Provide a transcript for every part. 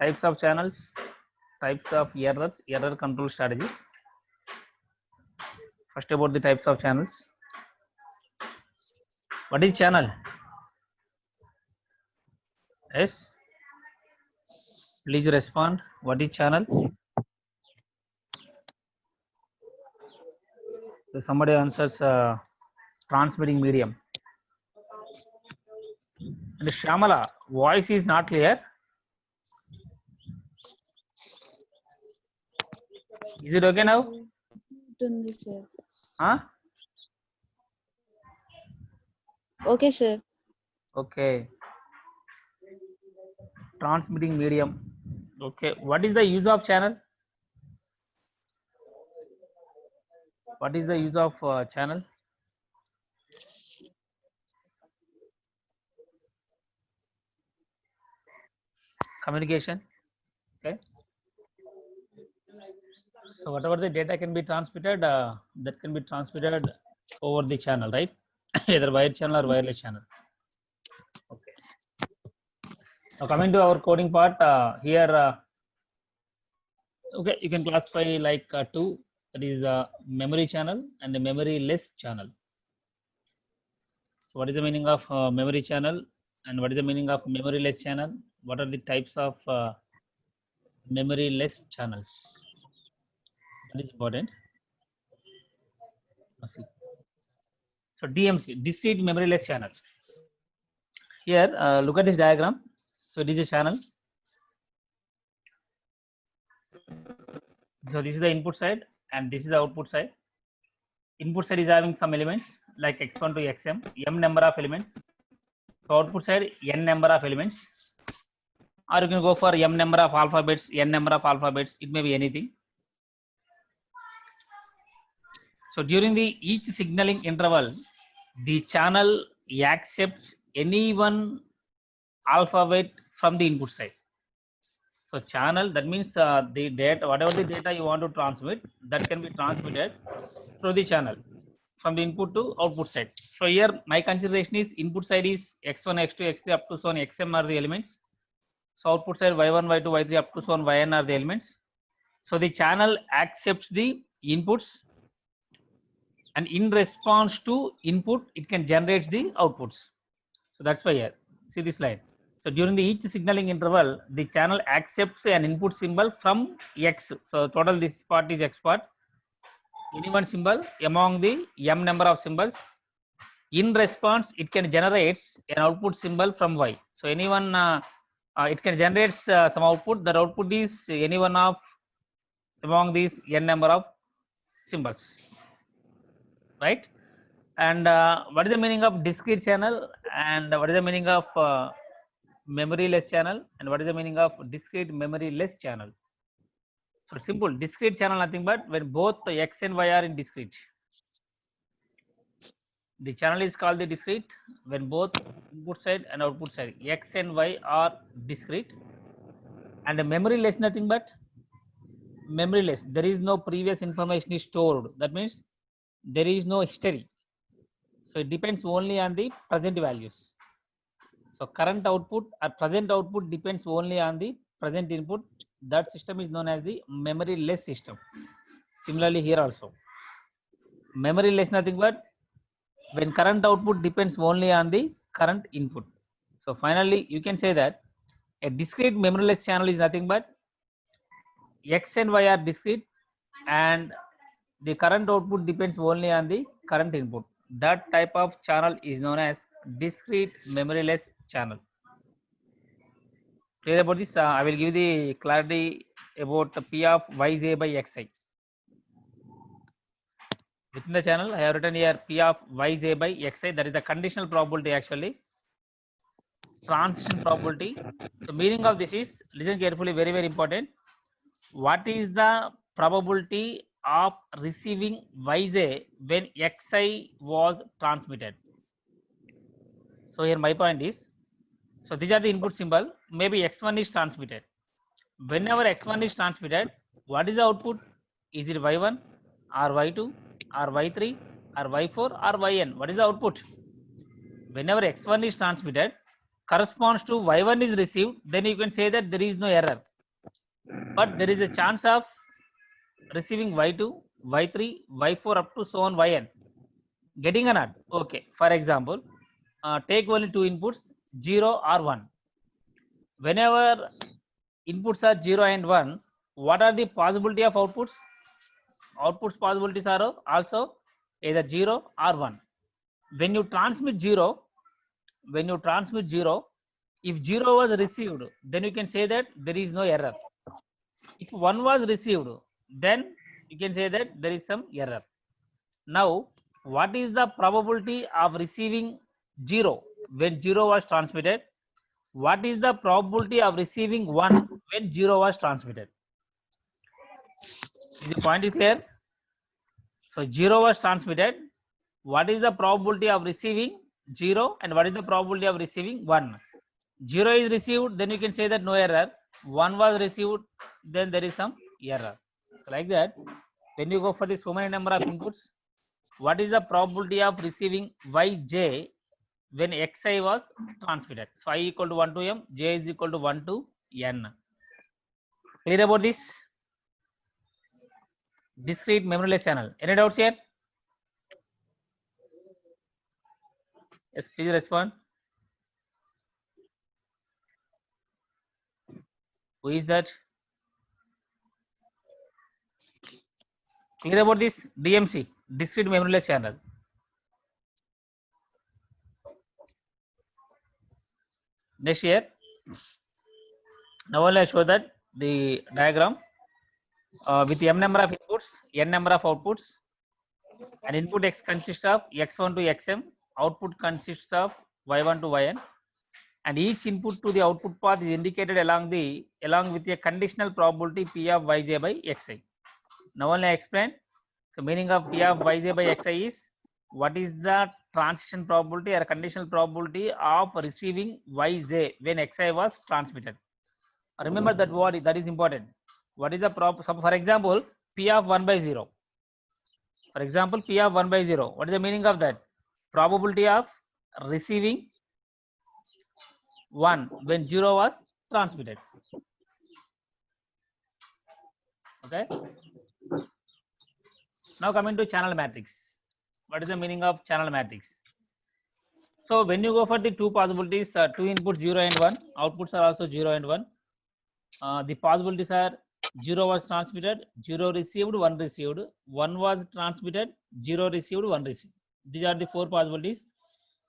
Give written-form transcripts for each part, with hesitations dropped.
types of channels, types of errors, error control strategies. First about the types of channels. What is channel? Yes. Please respond. What is channel? So somebody answers transmitting medium. And Shyamala, voice is not clear. Is it okay now? Huh? Okay, sir. Okay. Transmitting medium. Okay. What is the use of channel? What is the use of channel? Communication. Okay. So whatever the data can be transmitted, that can be transmitted over the channel, right? Either wired channel or wireless channel. Okay. Now coming to our coding part, here, okay, you can classify like two, that is memory channel and the memory-less channel. So what is the meaning of memory channel and what is the meaning of memory-less channel? What are the types of memory-less channels? That is important. So DMC, discrete memory-less channel. Here, look at this diagram. So it is a channel. So this is the input side and this is the output side. Input side is having some elements like x1 to xm, m number of elements. So output side n number of elements. Or you can go for m number of alphabets, n number of alphabets. It may be anything. So during the each signaling interval, the channel accepts any one alphabet from the input side. So channel, that means the data, whatever the data you want to transmit, that can be transmitted through the channel from the input to output side. So here my consideration is input side is x1, x2, x3 up to so on xm are the elements. So output side y1, y2, y3 up to so on yn are the elements. So the channel accepts the inputs and in response to input, it can generate the outputs. So that's why here, see this slide. So during the each signaling interval, the channel accepts an input symbol from X. So total this part is X part. Any one symbol among the M number of symbols. In response, it can generate an output symbol from Y. So anyone, it can generate some output. That output is any one of among these N number of symbols, right? And what is the meaning of discrete channel and what is the meaning of memory-less channel and what is the meaning of discrete memory-less channel? So simple, discrete channel nothing but when both the X and Y are in discrete. The channel is called the discrete when both input side and output side X and Y are discrete. And the memory-less nothing but memory-less. There is no previous information is stored. That means there is no history. So it depends only on the present values. So current output or present output depends only on the present input. That system is known as the memory-less system. Similarly here also. Memory-less nothing but when current output depends only on the current input. So finally you can say that a discrete memory-less channel is nothing but X and Y are discrete and the current output depends only on the current input. That type of channel is known as discrete memory-less channel. Clear about this? I will give the clarity about the P of Yj by Xi. Within the channel, I have written here P of Yj by Xi. That is the conditional probability actually. Transition probability. The meaning of this is, listen carefully, very, very important. What is the probability of receiving Yj when Xi was transmitted? So here my point is, so these are the input symbol, maybe x1 is transmitted. Whenever x1 is transmitted, what is the output? Is it y1 or y2 or y3 or y4 or yn? What is the output? Whenever x1 is transmitted, corresponds to y1 is received, then you can say that there is no error. but there is a chance of receiving y2, y3, y4 up to so on yn. Getting or not? Okay. For example, take only two inputs, 0 or 1. Whenever inputs are 0 and 1, what are the possibility of outputs? Outputs possibilities are also either 0 or 1. When you transmit 0, if 0 was received, then you can say that there is no error. If 1 was received, then you can say that there is some error. Now, what is the probability of receiving 0 when 0 was transmitted? What is the probability of receiving 1 when 0 was transmitted? The point is clear. So 0 was transmitted. What is the probability of receiving 0 and what is the probability of receiving 1? 0 is received, then you can say that no error. 1 was received, then there is some error. So like that, when you go for the so many number of inputs, what is the probability of receiving yj when xi was transmitted? So I equal to 1 to m, j is equal to 1 to n. Clear about this? Discrete memoryless channel. Any doubts here? Yes, please respond. Who is that? Clear about this? DMC, discrete memoryless channel. Next year, now only I show that the diagram with m number of inputs, n number of outputs. An input x consists of x1 to xm, output consists of y1 to yn, and each input to the output path is indicated along with a conditional probability p of yj by xi. Now only I explain. So meaning of p of yj by xi is what is the transition probability or conditional probability of receiving yj when xi was transmitted. Remember that word, that is important. What is the for example, p of 1 by 0. For example, p of 1 by 0. What is the meaning of that? Probability of receiving 1 when 0 was transmitted. Okay. Now coming to channel matrix. What is the meaning of channel matrix? So when you go for the two possibilities, two inputs 0 and 1, outputs are also 0 and 1. The possibilities are 0 was transmitted, 0 received, 1 received, 1 was transmitted, 0 received, 1 received. These are the four possibilities.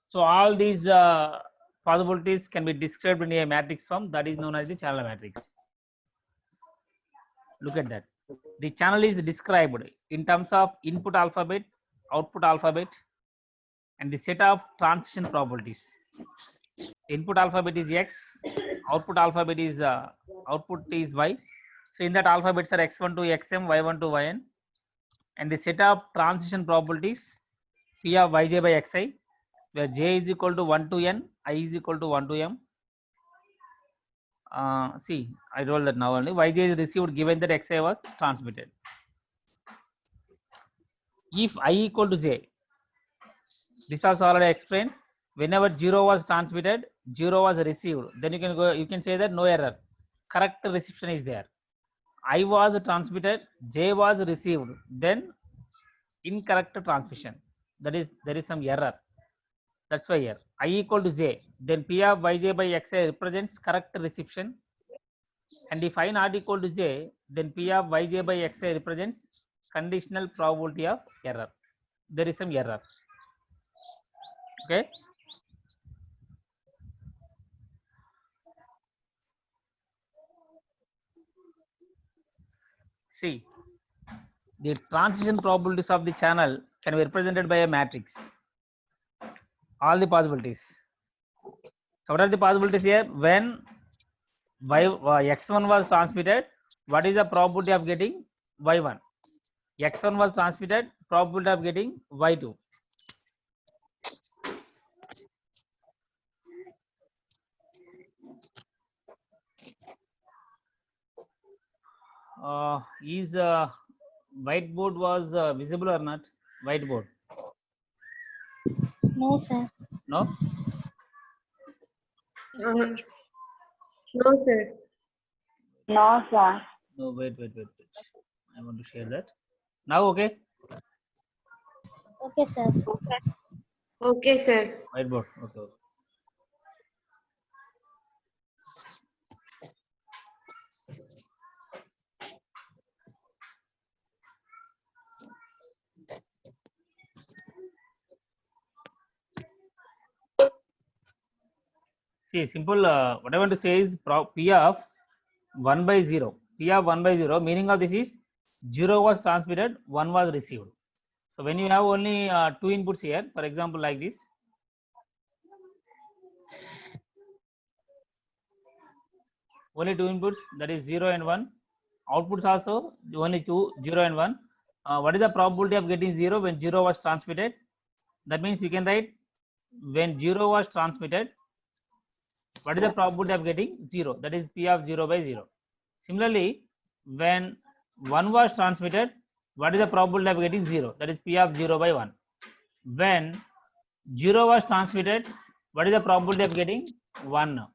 So all these possibilities can be described in a matrix form, that is known as the channel matrix. Look at that. The channel is described in terms of input alphabet, output alphabet, and the set of transition probabilities. Input alphabet is x, output alphabet is y. So in that alphabets are x1 to xm, y1 to yn, and the set of transition probabilities p of yj by xi, where j is equal to 1 to n, I is equal to 1 to m. See, I told that now only yj is received given that xi was transmitted. If I equal to j, this also already explained. Whenever 0 was transmitted, 0 was received, then you can say that no error, correct reception is there. I was transmitted, j was received, then incorrect transmission, that is there is some error. That's why here I equal to j, then p of yj by xi represents correct reception, and if I not equal to j, then p of yj by xi represents conditional probability of error. There is some error. Okay. See, the transition probabilities of the channel can be represented by a matrix. All the possibilities. So what are the possibilities here? When x1 was transmitted, what is the probability of getting y1? x1 was transmitted, probability of getting y2. Is whiteboard was visible or not? Whiteboard? No, sir. No, No. sir. No, sir. No, wait. I want to share that. Now, okay? Okay, sir. Okay, sir. Whiteboard. Okay. See, simple. What I want to say is P of 1 by 0. P of 1 by 0, meaning of this is 0 was transmitted, 1 was received. So when you have only 2 inputs here, for example, like this, only 2 inputs, that is 0 and 1. Outputs also only 2, 0 and 1. What is the probability of getting 0 when 0 was transmitted? That means you can write when 0 was transmitted, what is the probability of getting 0? That is P of 0 by 0. Similarly, when 1 was transmitted, what is the probability of getting 0? That is P of 0 by 1. When 0 was transmitted, what is the probability of getting 1?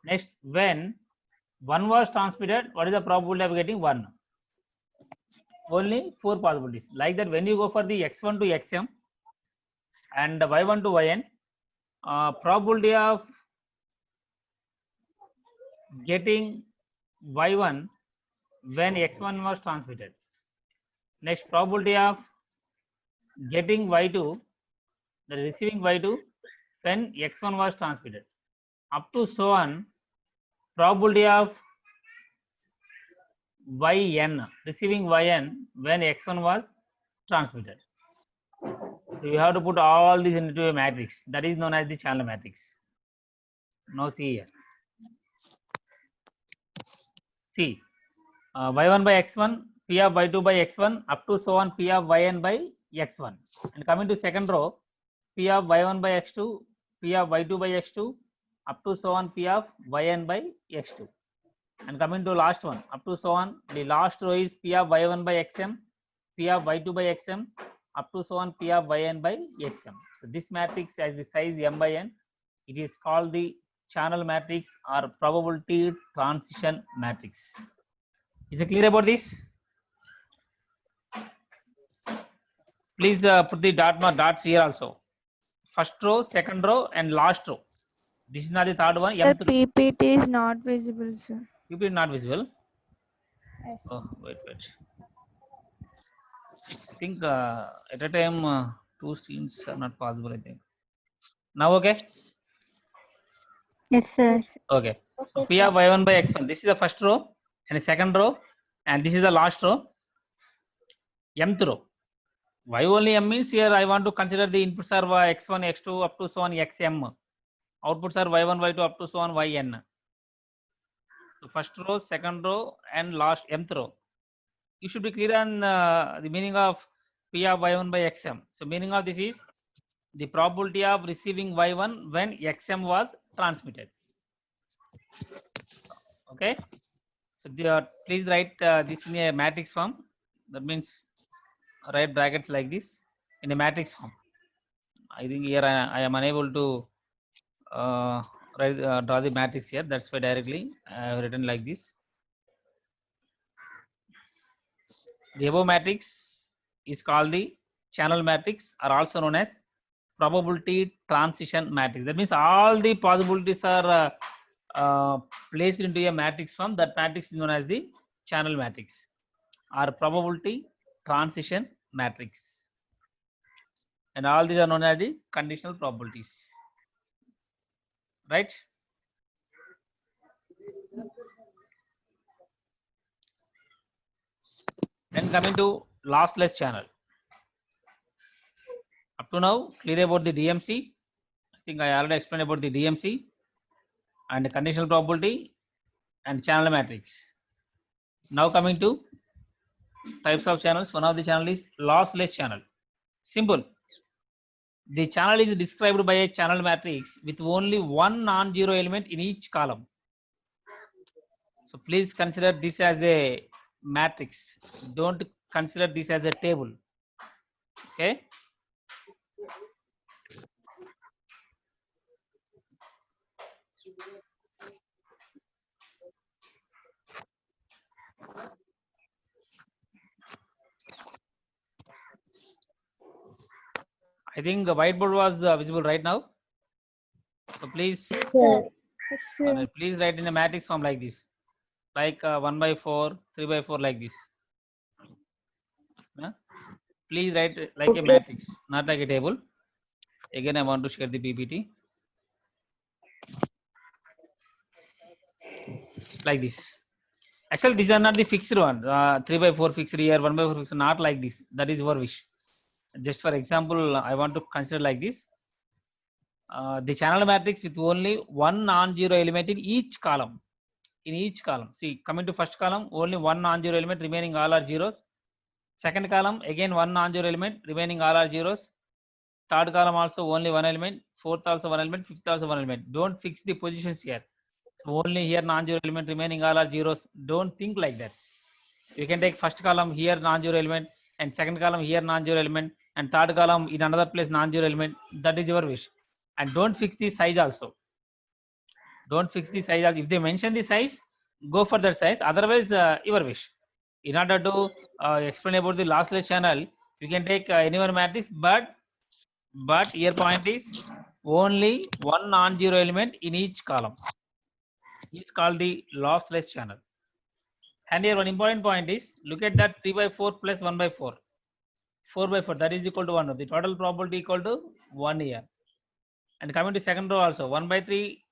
Next, when 1 was transmitted, what is the probability of getting 1? Only 4 possibilities. Like that, when you go for the x1 to xm and y1 to yn, probability of getting y1 when x1 was transmitted. Next, probability of getting y2, the receiving y2 when x1 was transmitted. Up to so on, probability of yn, receiving yn when x1 was transmitted. So you have to put all these into a matrix that is known as the channel matrix. Now see here. See, y1 by x1, p of y2 by x1 up to so on p of yn by x1. And coming to second row, p of y1 by x2, p of y2 by x2 up to so on p of yn by x2. And coming to last one, up to so on, the last row is p of y1 by xm, p of y2 by xm up to so on p of yn by xm. So this matrix has the size m by n. It is called the channel matrix or probability transition matrix. Is it clear about this? Please put the dots here also. First row, second row, and last row. This is not the third one. Sir, M3. PPT is not visible, sir. PPT is not visible. Yes. Oh, wait. I think at a time 2 screens are not possible. I think. Now okay. Yes, sir. Okay. So Okay, P sir. of y1 by x1. This is the first row and the second row, and this is the last row. Mth row. Why only m means here I want to consider the inputs are x1, x2 up to so on xm. Outputs are y1, y2 up to so on yn. So first row, second row, and last mth row. You should be clear on the meaning of P of y1 by xm. So meaning of this is the probability of receiving y1 when xm was transmitted. Okay. So please write this in a matrix form. That means write brackets like this in a matrix form. I think here I am unable to draw the matrix here. That's why directly I have written like this. The above matrix is called the channel matrix, or also known as probability transition matrix. That means all the possibilities are placed into a matrix form. That matrix is known as the channel matrix or probability transition matrix. And all these are known as the conditional probabilities. Right? Then coming to lossless channel. Up to now, clear about the DMC. I think I already explained about the DMC and the conditional probability and channel matrix. Now coming to types of channels. One of the channel is lossless channel. Simple. The channel is described by a channel matrix with only one non-zero element in each column. So please consider this as a matrix. Don't consider this as a table. Okay. I think the whiteboard was visible right now. So please, Sir. please write in a matrix form like this, like 1 by 4, 3 by 4, like this. Yeah? Please write like a Okay. matrix, not like a table. Again, I want to share the PPT like this. Actually, these are not the fixed one. 3 by 4 fixed here, 1 by 4 fixed, not like this. That is your wish. Just for example, I want to consider like this. The channel matrix with only one non-zero element in each column. In each column, see, coming to first column, only one non-zero element, remaining all are zeros. Second column, again one non-zero element, remaining all are zeros. Third column also only one element. Fourth also one element. Fifth also one element. Don't fix the positions here. So only here non-zero element, remaining all are zeros. Don't think like that. You can take first column here non-zero element, and second column here non-zero element, and third column in another place non-zero element. That is your wish. And don't fix the size also. Don't fix the size. If they mention the size, go for that size. Otherwise, your wish. In order to explain about the lossless channel, you can take any one matrix, but here point is only one non-zero element in each column is called the lossless channel. And here one important point is, look at that 3 by 4 plus 1 by 4. 4 by 4, that is equal to 1. The total probability equal to 1 here. And coming to second row also, 1 by 3,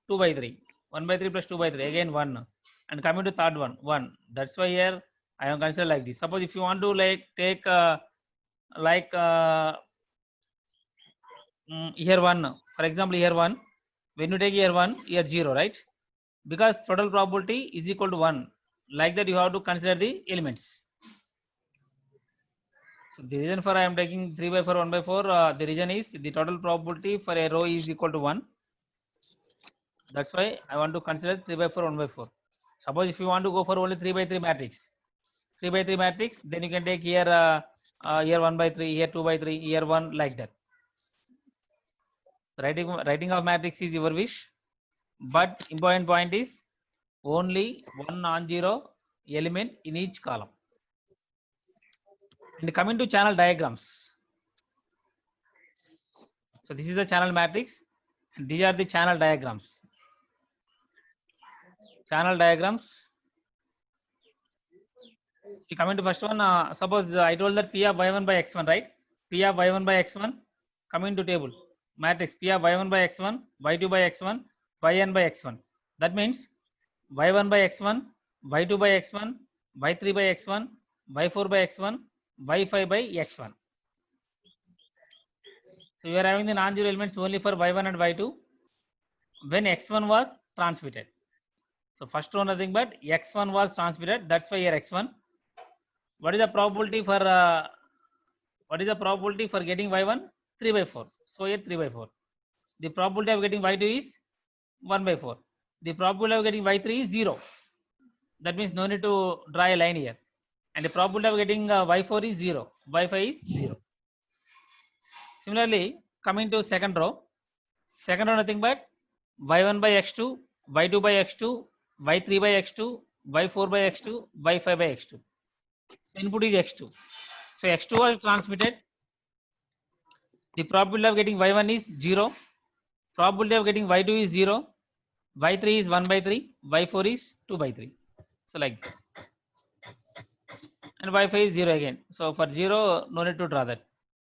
2 by 3. 1 by 3 plus 2 by 3, again 1. And coming to third one, 1. That's why here I am considered like this. Suppose if you want to like take here 1, for example, here 1. When you take here 1, here 0, right? Because total probability is equal to 1. Like that, you have to consider the elements. So the reason for I am taking 3 by 4, 1 by 4, the reason is the total probability for a row is equal to 1. That's why I want to consider 3 by 4, 1 by 4. Suppose if you want to go for only 3 by 3 matrix, 3 by 3 matrix, then you can take here here 1 by 3, here 2 by 3, here 1, like that. Writing of matrix is your wish, but important point is only one non-zero element in each column. And coming to channel diagrams. So this is the channel matrix, and these are the channel diagrams. Channel diagrams. See, coming to first one, suppose I told that P of y1 by x1, right? P of y1 by x1, coming to table matrix P of y1 by x1, y2 by x1, yn by x1. That means y1 by x1, y2 by x1, y3 by x1, y4 by x1, y5 by x1. So we are having the non-zero elements only for y1 and y2 when x1 was transmitted. So first one nothing but x1 was transmitted. That's why here x1. What is the probability for getting y1? 3 by 4. So here 3 by 4. The probability of getting y2 is 1 by 4. The probability of getting y3 is 0. That means no need to draw a line here. And the probability of getting y4 is 0. y5 is 0. Similarly, coming to second row nothing but y1 by x2, y2 by x2, y3 by x2, y4 by x2, y5 by x2. Input is x2. So x2 was transmitted. The probability of getting y1 is 0. Probability of getting y2 is 0. y3 is 1 by 3. y4 is 2 by 3. So like this. And y5 is 0 again. So for 0, no need to draw that.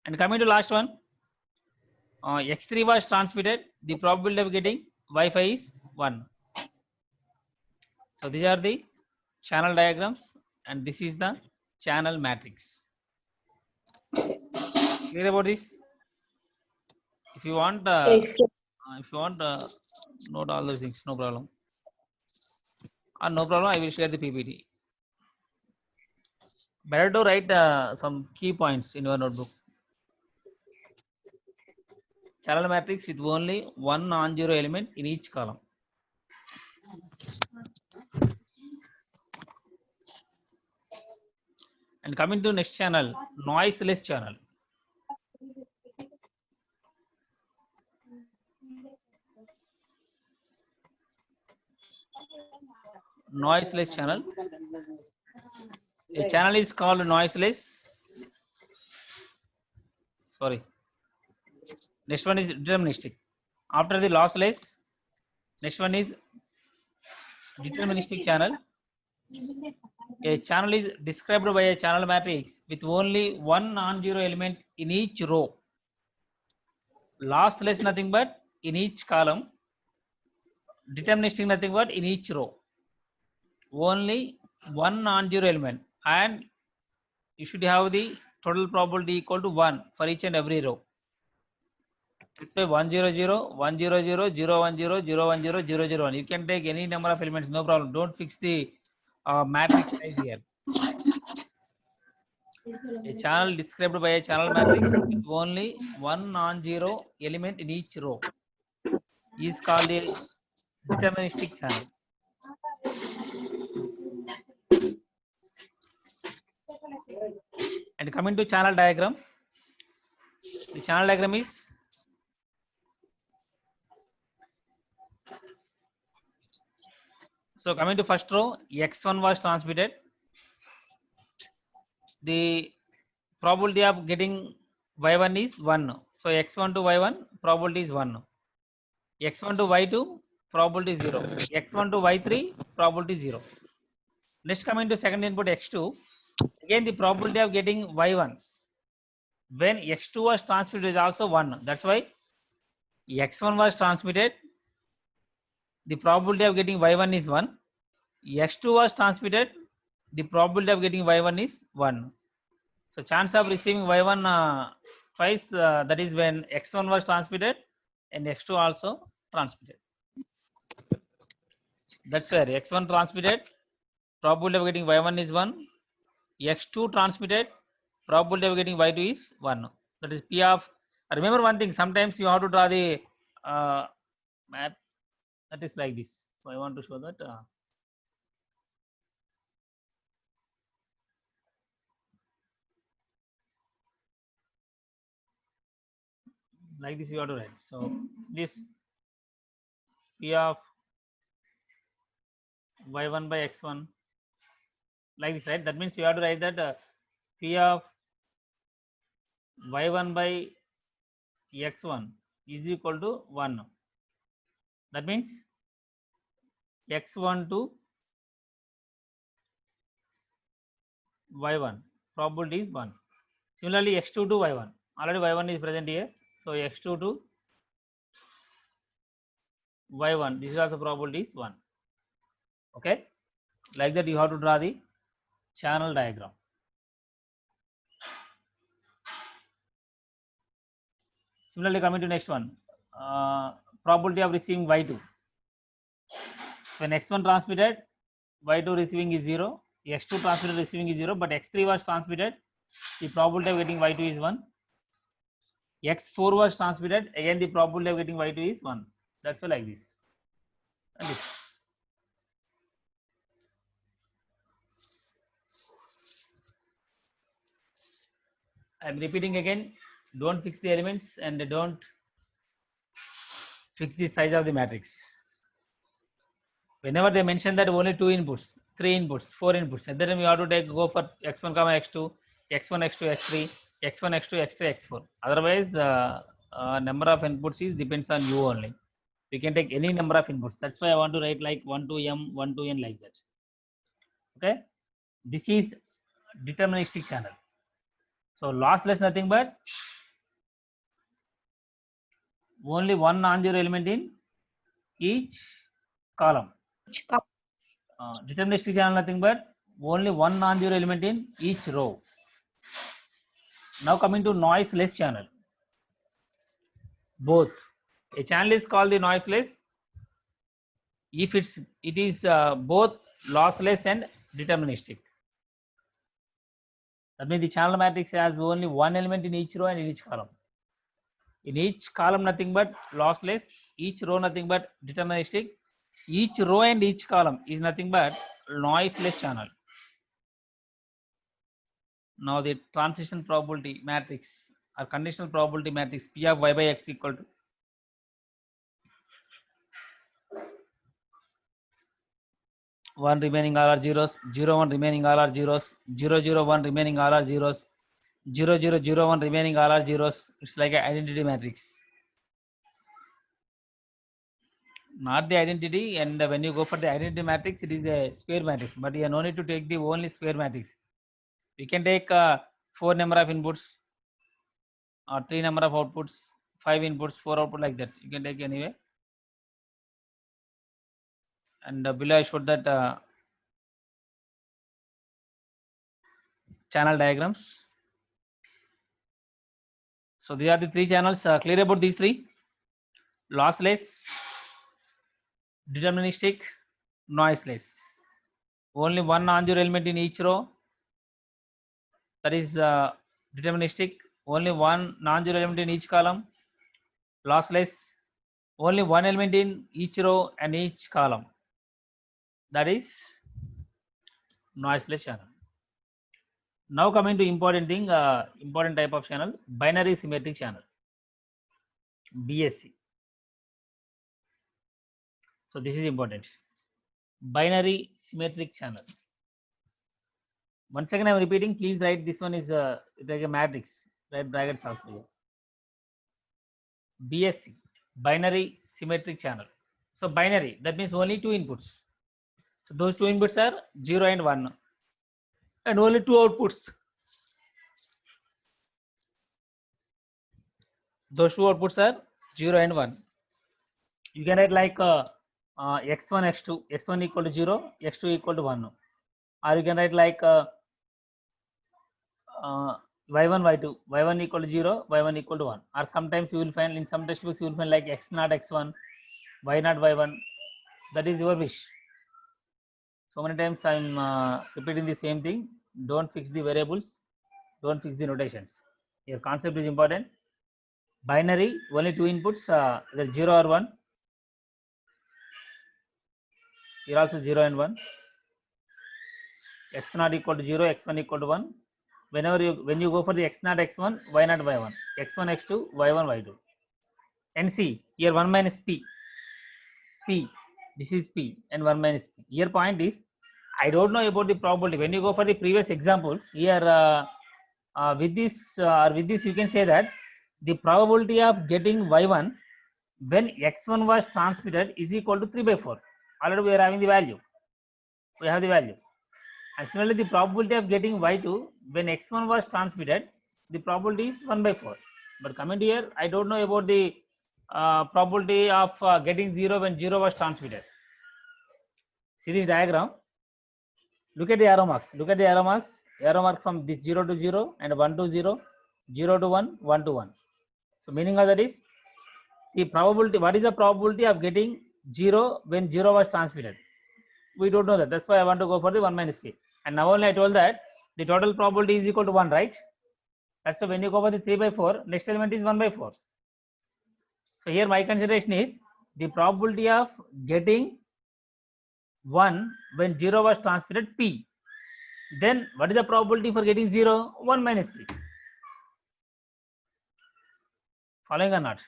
And coming to last one, x3 was transmitted. The probability of getting y5 is 1. So these are the channel diagrams, and this is the channel matrix. Clear about this? If you want, Yes, sir. note all those things, no problem. No problem, I will share the PPT. Better to write some key points in your notebook. Channel matrix with only one non-zero element in each column. And coming to next channel, noiseless channel. Noiseless channel. A channel is called noiseless. Sorry. Next one is deterministic. After the lossless, next one is deterministic channel. A channel is described by a channel matrix with only one non-zero element in each row. Lossless nothing but in each column. Deterministic nothing but in each row. Only one non-zero element, and you should have the total probability equal to 1 for each and every row. This way 1 0 0 1 0 0 0 1 0 0 1 0 0 0 1. You can take any number of elements, no problem. Don't fix the matrix size here. A channel described by a channel matrix with only one non-zero element in each row is called a deterministic channel. And coming to channel diagram, the channel diagram is so coming to first row, x1 was transmitted. The probability of getting y1 is 1. So x1 to y1 probability is 1. x1 to y2 probability is 0. x1 to y3 probability is 0. Next coming to second input x2, again the probability of getting y1 when x2 was transmitted is also 1. That's why x1 was transmitted, the probability of getting y1 is 1. x2 was transmitted, the probability of getting y1 is 1. So chance of receiving y1 twice, that is when x1 was transmitted and x2 also transmitted. That's where x1 transmitted, probability of getting y1 is 1. x2 transmitted, probability of getting y2 is 1. That is P of, remember one thing, sometimes you have to draw the map that is like this. So I want to show that. Like this you have to write. So this P of y1 by x1 like this, right? That means you have to write that P of y1 by x1 is equal to 1. That means x1 to y1 probability is 1. Similarly x2 to y1, already y1 is present here, so x2 to y1, this is also probability is 1. Okay, like that you have to draw the channel diagram. Similarly coming to next one, probability of receiving y2, when x1 transmitted, y2 receiving is 0, x2 transmitted receiving is 0, but x3 was transmitted, the probability of getting y2 is 1. x4 was transmitted, again the probability of getting y2 is 1. That's why like this. And this. I am repeating again, don't fix the elements and don't fix the size of the matrix. Whenever they mention that only 2 inputs, 3 inputs, 4 inputs, at that time you have to go for x1 comma x2, x1 x2 x3, x1 x2 x3 x4. Otherwise number of inputs is depends on you only. You can take any number of inputs. That's why I want to write like 1 to m, 1 to n, like that. Okay, this is deterministic channel. So lossless nothing but only one non-zero element in each column. Deterministic channel nothing but only one non-zero element in each row. Now coming to noiseless channel. Both. A channel is called the noiseless if it is both lossless and deterministic. That means the channel matrix has only one element in each row and in each column. In each column nothing but lossless, each row nothing but deterministic, each row and each column is nothing but noiseless channel. Now the transition probability matrix or conditional probability matrix P of y by x equal to one remaining all are zeros, 0 1 remaining all are zeros, 0 0 1 remaining all are zeros, 0 0 0 1 remaining all are zeros. It's like an identity matrix. not the identity, and when you go for the identity matrix, it is a square matrix, but you no need to take the only square matrix. We can take 4 number of inputs or 3 number of outputs, 5 inputs, 4 output, like that. You can take anyway. And below I showed that channel diagrams. So these are the 3 channels. Clear about these 3? Lossless, deterministic, noiseless. Only one non-zero element in each row. That is deterministic. Only one non-zero element in each column. Lossless. Only one element in each row and each column. That is noiseless channel. Now coming to important thing, important type of channel, binary symmetric channel, BSC. So this is important. Binary symmetric channel. Once again I am repeating, please write this one is like a matrix, write brackets also here. BSC, binary symmetric channel. So binary, that means only 2 inputs. So those 2 inputs are 0 and 1, and only 2 outputs. Those 2 outputs are 0 and 1. You can write like x1, x2, x1 equal to 0, x2 equal to 1. Or you can write like y1, y2, y1 equal to 0, y1 equal to 1. Or sometimes you will find in some textbooks you will find like x0, x1, y0, y1. That is your wish. So many times I am repeating the same thing. Don't fix the variables, don't fix the notations. Your concept is important. Binary, only 2 inputs, either 0 or 1. Here also 0 and 1. x0 equal to 0, x1 equal to 1. When you go for the x0, x1, y0, y1, x1, x2, y1, y2. And see, here 1 minus p. This is p and 1 minus p. Here point is, I don't know about the probability. When you go for the previous examples, here with this you can say that the probability of getting y1 when x1 was transmitted is equal to 3 by 4. Already we are having the value. We have the value. And similarly, the probability of getting y2 when x1 was transmitted, the probability is 1 by 4. But coming here, I don't know about the probability of getting 0 when 0 was transmitted. See this diagram. Look at the arrow marks. Look at the arrow marks. Arrow mark from this 0 to 0 and 1 to 0, 0 to 1, 1 to 1. So meaning of that is the probability. What is the probability of getting 0 when 0 was transmitted? We don't know that. That's why I want to go for the 1 minus p. And now only I told that the total probability is equal to 1, right? That's why when you go for the 3 by 4, next element is 1 by 4. So here my consideration is the probability of getting 1 when 0 was transmitted p. Then what is the probability for getting 0? 1 minus p. Following or not?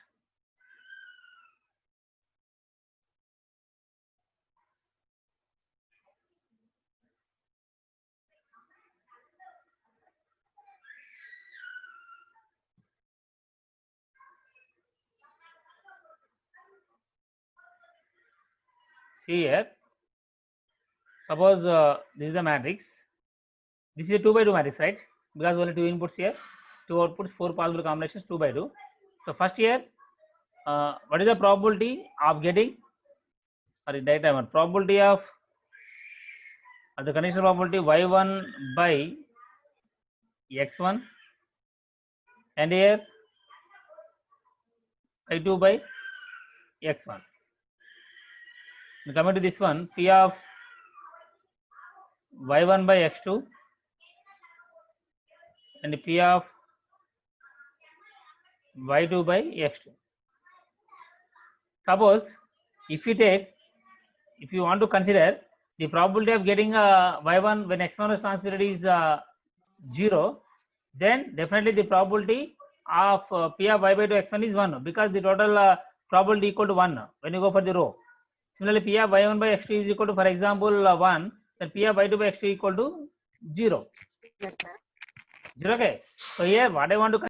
See here, suppose this is the matrix. This is a 2 by 2 matrix, right? Because only 2 inputs here, 2 outputs, 4 possible combinations, 2 by 2. So first here, what is the probability of getting, or the diagram, probability of the conditional probability y1 by x1, and here y2 by x1. Now coming to this one, p of y1 by x2 and p of y2 by x2. Suppose if you want to consider the probability of getting y1 when x1 is transmitted is 0, then definitely the probability of p of y by 2 x1 is 1, because the total probability equal to 1 when you go for the row. Similarly, p of y1 by x2 is equal to, for example, 1, then p of y2 by x2 equal to 0. 0, okay. So here what I want to